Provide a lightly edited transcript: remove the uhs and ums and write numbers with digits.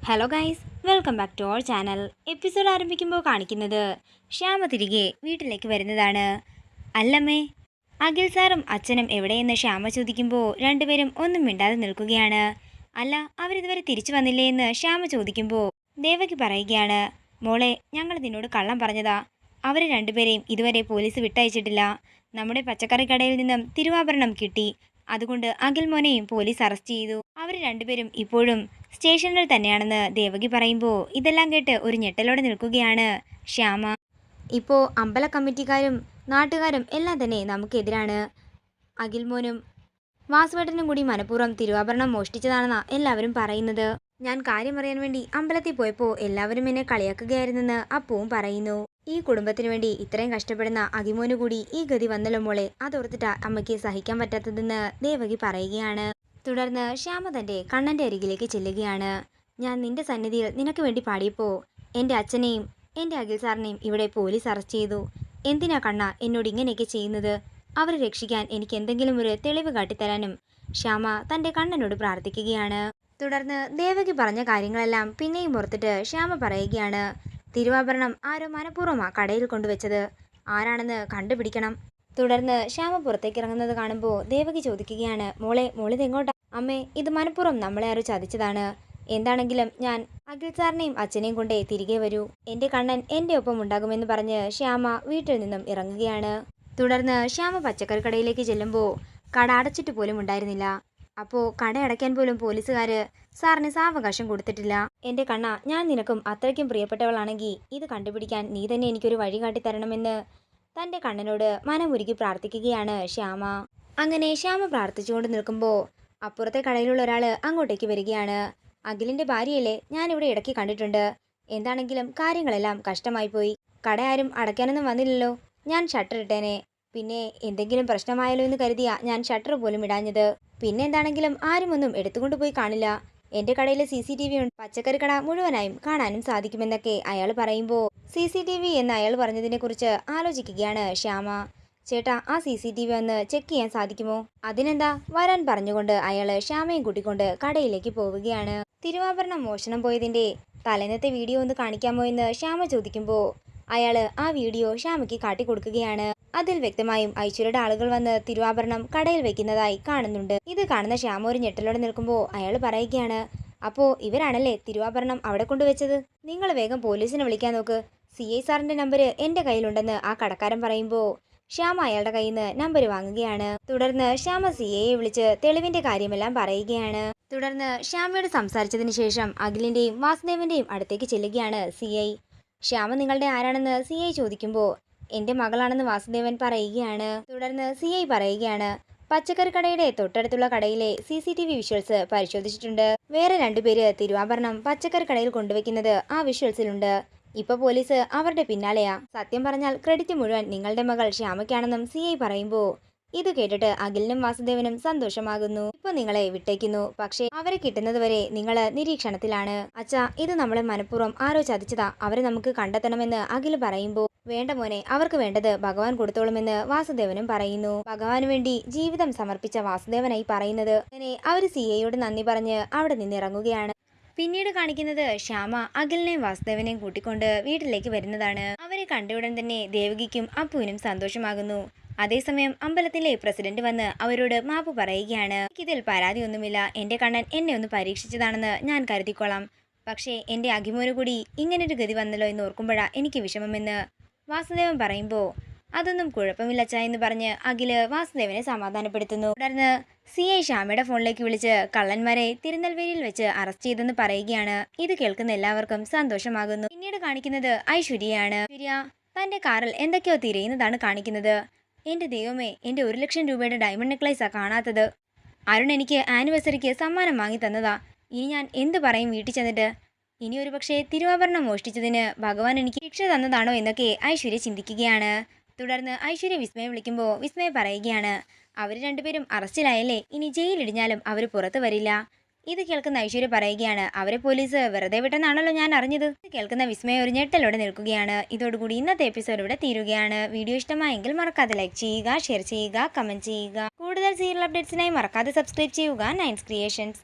Hello guys, welcome back to our channel. Episode ആരംഭിക്കുമ്പോൾ കാണിക്കുന്നത് ശ്യാമ തിരികെ വീട്ടിലേക്ക് വരുന്നതാണ്. അല്ലമ്മേ, അഖിൽ സാറും അച്ഛനും എവിടെയെന്ന് ശ്യാമ ചോദിക്കുമ്പോൾ രണ്ടുപേരും ഒന്നും മിണ്ടാതെ നിൽക്കുകയാണ്. അല്ല, അവരിതുവരെ തിരിച്ചു വന്നില്ലേ എന്ന് ശ്യാമ ചോദിക്കുമ്പോൾ ദേവകി പറയുകയാണ്, മോളെ, ഞങ്ങൾ നിന്നോട് കള്ളം പറഞ്ഞതാ. അവരെ രണ്ടുപേരെയും ഇതുവരെ പോലീസ് വിട്ടയച്ചിട്ടില്ല. നമ്മുടെ പച്ചക്കറി കടയിൽ നിന്നും തിരുവാഭരണം കിട്ടി. അതുകൊണ്ട് അഖിൽ മോനെയും പോലീസ് അറസ്റ്റ് ചെയ്തു. അവർ രണ്ടുപേരും ഇപ്പോഴും സ്റ്റേഷനിൽ തന്നെയാണെന്ന് ദേവകി പറയുമ്പോൾ ഇതെല്ലാം കേട്ട് ഒരു ഞെട്ടലോടെ നിൽക്കുകയാണ് ശ്യാമ. ഇപ്പോൾ അമ്പല കമ്മിറ്റിക്കാരും നാട്ടുകാരും എല്ലാം തന്നെ നമുക്കെതിരാണ്. അഖിൽ മോനും വാസുവേട്ടനും കൂടി മനഃപൂർവ്വം തിരുവാഭരണം മോഷ്ടിച്ചതാണെന്നാണ് എല്ലാവരും പറയുന്നത്. ഞാൻ കാര്യം അറിയാൻ വേണ്ടി അമ്പലത്തിൽ പോയപ്പോൾ എല്ലാവരും എന്നെ കളിയാക്കുകയായിരുന്നെന്ന് അപ്പവും പറയുന്നു. ഈ കുടുംബത്തിനു വേണ്ടി ഇത്രയും കഷ്ടപ്പെടുന്ന അഖിമോനു കൂടി ഈ ഗതി വന്നല്ലോ മോളെ, അതോർത്തിട്ടാ അമ്മയ്ക്ക് സഹിക്കാൻ പറ്റാത്തതെന്ന് ദേവകി പറയുകയാണ്. തുടർന്ന് ശ്യാമ തൻ്റെ കണ്ണൻ്റെ അരികിലേക്ക് ചെല്ലുകയാണ്. ഞാൻ നിന്റെ സന്നിധിയിൽ നിനക്ക് വേണ്ടി പാടിയപ്പോൾ എൻ്റെ അച്ഛനെയും എൻ്റെ അഖിൽ സാറിനെയും ഇവിടെ പോലീസ് അറസ്റ്റ് ചെയ്തു. എന്തിനാ കണ്ണ എന്നോട് ഇങ്ങനെയൊക്കെ ചെയ്യുന്നത്? അവരെ രക്ഷിക്കാൻ എനിക്ക് എന്തെങ്കിലും ഒരു തെളിവ് കാട്ടിത്തരാനും ശ്യാമ തൻ്റെ കണ്ണനോട് പ്രാർത്ഥിക്കുകയാണ്. തുടർന്ന് ദേവകി പറഞ്ഞ കാര്യങ്ങളെല്ലാം പിന്നെയും ഓർത്തിട്ട് ശ്യാമ പറയുകയാണ്, തിരുവാഭരണം ആരോ മനഃപൂർവ്വമാ കടയിൽ കൊണ്ടുവച്ചത്. ആരാണെന്ന് കണ്ടുപിടിക്കണം. തുടർന്ന് ശ്യാമ പുറത്തേക്ക് ഇറങ്ങുന്നത് കാണുമ്പോൾ ദേവകി ചോദിക്കുകയാണ്, മോളിതെങ്ങോട്ടാ? അമ്മേ, ഇത് മനഃപൂർവ്വം നമ്മളെ ആരോ ചതിച്ചതാണ്. എന്താണെങ്കിലും ഞാൻ അഖിൽ സാറിനെയും അച്ഛനെയും കൊണ്ടേ തിരികെ വരൂ. എൻ്റെ കണ്ണൻ എൻ്റെ ഒപ്പം ഉണ്ടാകുമെന്ന് പറഞ്ഞ് ശ്യാമ വീട്ടിൽ നിന്നും ഇറങ്ങുകയാണ്. തുടർന്ന് ശ്യാമ പച്ചക്കറി കടയിലേക്ക് ചെല്ലുമ്പോൾ കട അടച്ചിട്ട് പോലും ഉണ്ടായിരുന്നില്ല. അപ്പോൾ കട അടയ്ക്കാൻ പോലും പോലീസുകാർ സാറിന് സാവകാശം കൊടുത്തിട്ടില്ല. എൻ്റെ കണ്ണ, ഞാൻ നിനക്കും അത്രയ്ക്കും പ്രിയപ്പെട്ടവളാണെങ്കിൽ ഇത് കണ്ടുപിടിക്കാൻ നീ തന്നെ എനിക്കൊരു വഴി കാട്ടിത്തരണമെന്ന് തൻ്റെ കണ്ണനോട് മനമുരുകി പ്രാർത്ഥിക്കുകയാണ് ശ്യാമ. അങ്ങനെ ശ്യാമ പ്രാർത്ഥിച്ചുകൊണ്ട് നിൽക്കുമ്പോൾ അപ്പുറത്തെ കടയിലുള്ള ഒരാൾ അങ്ങോട്ടേക്ക് വരികയാണ്. അഖിലിൻ്റെ ഭാര്യയല്ലേ, ഞാനിവിടെ ഇടയ്ക്ക് കണ്ടിട്ടുണ്ട്. എന്താണെങ്കിലും കാര്യങ്ങളെല്ലാം കഷ്ടമായി പോയി. കട ആരും അടയ്ക്കാനൊന്നും വന്നില്ലല്ലോ. ഞാൻ ഷട്ടർ ഇട്ടേനെ. പിന്നെ എന്തെങ്കിലും പ്രശ്നമായാലോ എന്ന് കരുതിയാ ഞാൻ ഷട്ടർ പോലും ഇടാഞ്ഞത്. പിന്നെ എന്താണെങ്കിലും ആരും ഒന്നും എടുത്തുകൊണ്ട് പോയി കാണില്ല. എൻ്റെ കടയിലെ CCTV ഉണ്ട്. പച്ചക്കറി കട മുഴുവനായും കാണാനും സാധിക്കുമെന്നൊക്കെ അയാൾ പറയുമ്പോൾ CCTV എന്ന് അയാൾ പറഞ്ഞതിനെ കുറിച്ച് ആലോചിക്കുകയാണ് ശ്യാമ. ചേട്ടാ, ആ CCTV ഒന്ന് ചെക്ക് ചെയ്യാൻ സാധിക്കുമോ? അതിനെന്താ, വരാൻ പറഞ്ഞുകൊണ്ട് അയാൾ ശ്യാമയും കൂട്ടിക്കൊണ്ട് കടയിലേക്ക് പോവുകയാണ്. തിരുവാഭരണം മോഷണം പോയതിൻ്റെ തലേന്നത്തെ വീഡിയോ ഒന്ന് കാണിക്കാമോ എന്ന് ശ്യാമ ചോദിക്കുമ്പോൾ അയാൾ ആ വീഡിയോ ശ്യാമയ്ക്ക് കാട്ടിക്കൊടുക്കുകയാണ്. അതിൽ വ്യക്തമായും ഐശ്വര്യയുടെ ആളുകൾ വന്ന് തിരുവാഭരണം കടയിൽ വെക്കുന്നതായി കാണുന്നുണ്ട്. ഇത് കാണുന്ന ശ്യാമ ഒരു ഞെട്ടലോടെ നിൽക്കുമ്പോൾ അയാൾ പറയുകയാണ്, അപ്പോൾ ഇവരാണല്ലേ തിരുവാഭരണം അവിടെ കൊണ്ടുവച്ചത്? നിങ്ങൾ വേഗം പോലീസിനെ വിളിക്കാൻ നോക്ക്. CI സാറിൻ്റെ നമ്പർ എൻ്റെ കയ്യിലുണ്ടെന്ന് ആ കടക്കാരൻ പറയുമ്പോൾ ശ്യാമ അയാളുടെ കയ്യിൽ നിന്ന് നമ്പർ വാങ്ങുകയാണ്. തുടർന്ന് ശ്യാമ CIയെ വിളിച്ച് തെളിവിൻ്റെ കാര്യമെല്ലാം പറയുകയാണ്. തുടർന്ന് ശ്യാമയോട് സംസാരിച്ചതിന് ശേഷം അഖിലിൻ്റെയും വാസുദേവൻ്റെയും അടുത്തേക്ക് ചെല്ലുകയാണ് CI. ശ്യാമ നിങ്ങളുടെ ആരാണെന്ന് CI ചോദിക്കുമ്പോൾ എൻ്റെ മകളാണെന്ന് വാസുദേവൻ പറയുകയാണ്. തുടർന്ന് CI പറയുകയാണ്, പച്ചക്കറി കടയുടെ തൊട്ടടുത്തുള്ള കടയിലെ CCTV വിഷ്വൽസ് പരിശോധിച്ചിട്ടുണ്ട്. വേറെ രണ്ടുപേര് തിരുവാഭരണം പച്ചക്കറി കടയിൽ കൊണ്ടുവയ്ക്കുന്നത് ആ വിഷ്വൽസിലുണ്ട്. ഇപ്പൊ പോലീസ് അവരുടെ പിന്നാലെയാ. സത്യം പറഞ്ഞാൽ ക്രെഡിറ്റ് മുഴുവൻ നിങ്ങളുടെ മകൾ ശ്യാമയ്ക്കാണെന്നും CI പറയുമ്പോൾ ഇത് കേട്ടിട്ട് അഖിലിനും വാസുദേവനും സന്തോഷമാകുന്നു. ഇപ്പൊ നിങ്ങളെ വിട്ടേക്കുന്നു, പക്ഷേ അവരെ കിട്ടുന്നത് വരെ നിങ്ങൾ നിരീക്ഷണത്തിലാണ്. അച്ഛാ, ഇത് നമ്മളെ മനഃപൂർവ്വം ആരോ ചതിച്ചതാ. അവരെ നമുക്ക് കണ്ടെത്തണമെന്ന് അഖിൽ പറയുമ്പോൾ വേണ്ട മോനെ, അവർക്ക് വേണ്ടത് ഭഗവാൻ കൊടുത്തോളുമെന്ന് വാസുദേവനും പറയുന്നു. ഭഗവാന് വേണ്ടി ജീവിതം സമർപ്പിച്ച വാസുദേവനായി പറയുന്നത്. അങ്ങനെ അവർ CIയോട് നന്ദി പറഞ്ഞ് അവിടെ നിന്ന് ഇറങ്ങുകയാണ്. പിന്നീട് കാണിക്കുന്നത് ശ്യാമ അഖിലിനെയും വാസുദേവനെയും കൂട്ടിക്കൊണ്ട് വീട്ടിലേക്ക് വരുന്നതാണ്. അവരെ കണ്ടയുടൻ തന്നെ ദേവകിക്കും അപ്പുവിനും സന്തോഷമാകുന്നു. അതേസമയം അമ്പലത്തിലെ പ്രസിഡന്റ് വന്ന് അവരോട് മാപ്പ് പറയുകയാണ്. എനിക്കിതിൽ പരാതിയൊന്നുമില്ല. എൻ്റെ കണ്ണൻ എന്നെ ഒന്ന് പരീക്ഷിച്ചതാണെന്ന് ഞാൻ കരുതിക്കോളാം. പക്ഷേ എൻ്റെ അഖിമോന് കൂടി ഇങ്ങനൊരു ഗതി വന്നല്ലോ എന്ന് ഓർക്കുമ്പോഴാ എനിക്ക് വിഷമമെന്ന് വാസുദേവൻ പറയുമ്പോൾ അതൊന്നും കുഴപ്പമില്ലച്ചാ എന്ന് പറഞ്ഞ് അഖില് വാസുദേവനെ സമാധാനപ്പെടുത്തുന്നു. തുടർന്ന് CI ശ്യാമയുടെ ഫോണിലേക്ക് വിളിച്ച് കള്ളന്മാരെ തിരുനെൽവേലിയിൽ വെച്ച് അറസ്റ്റ് ചെയ്തെന്ന് പറയുകയാണ്. ഇത് കേൾക്കുന്ന എല്ലാവർക്കും സന്തോഷമാകുന്നു. പിന്നീട് കാണിക്കുന്നത് ഐശ്വര്യയാണ്. ഐശ്വര്യ തൻ്റെ കാറിൽ എന്തൊക്കെയോ തിരയുന്നതാണ് കാണിക്കുന്നത്. എൻ്റെ ദൈവമേ, എൻ്റെ 1 ലക്ഷം രൂപയുടെ ഡയമണ്ട് നെക്ലേസാ കാണാത്തത്. അരുൺ എനിക്ക് ആനിവേഴ്സറിക്ക് സമ്മാനം വാങ്ങി തന്നതാ. ഇനി ഞാൻ എന്ത് പറയും വീട്ടിൽ ചെന്നിട്ട്? ഇനി ഒരു പക്ഷേ തിരുവാഭരണം മോഷ്ടിച്ചതിന് ഭഗവാൻ എനിക്ക് ശിക്ഷ തന്നതാണോ എന്നൊക്കെ ഐശ്വര്യ ചിന്തിക്കുകയാണ്. തുടർന്ന് ഐശ്വര്യ വിസ്മയെ വിളിക്കുമ്പോൾ വിസ്മയ പറയുകയാണ്, അവർ രണ്ടുപേരും അറസ്റ്റിലായല്ലേ, ഇനി ജയിലിടിഞ്ഞാലും അവർ പുറത്തു വരില്ല. ഇത് കേൾക്കുന്ന ഐശ്വര്യ പറയുകയാണ്, അവരെ പോലീസ് വെറുതെ വിട്ടെന്നാണല്ലോ ഞാൻ അറിഞ്ഞത്. ഇത് കേൾക്കുന്ന വിസ്മയ ഒരു ഞെട്ടലോടെ നിൽക്കുകയാണ്. ഇതോടുകൂടി ഇന്നത്തെ എപ്പിസോഡ് ഇവിടെ തീരുകയാണ്. വീഡിയോ ഇഷ്ടമായെങ്കിൽ മറക്കാതെ ലൈക്ക് ചെയ്യുക, ഷെയർ ചെയ്യുക, കമന്റ് ചെയ്യുക. കൂടുതൽ സീരിയൽ അപ്ഡേറ്റ്സിനായി മറക്കാതെ സബ്സ്ക്രൈബ് ചെയ്യുക നയൻസ് ക്രിയേഷൻസ്.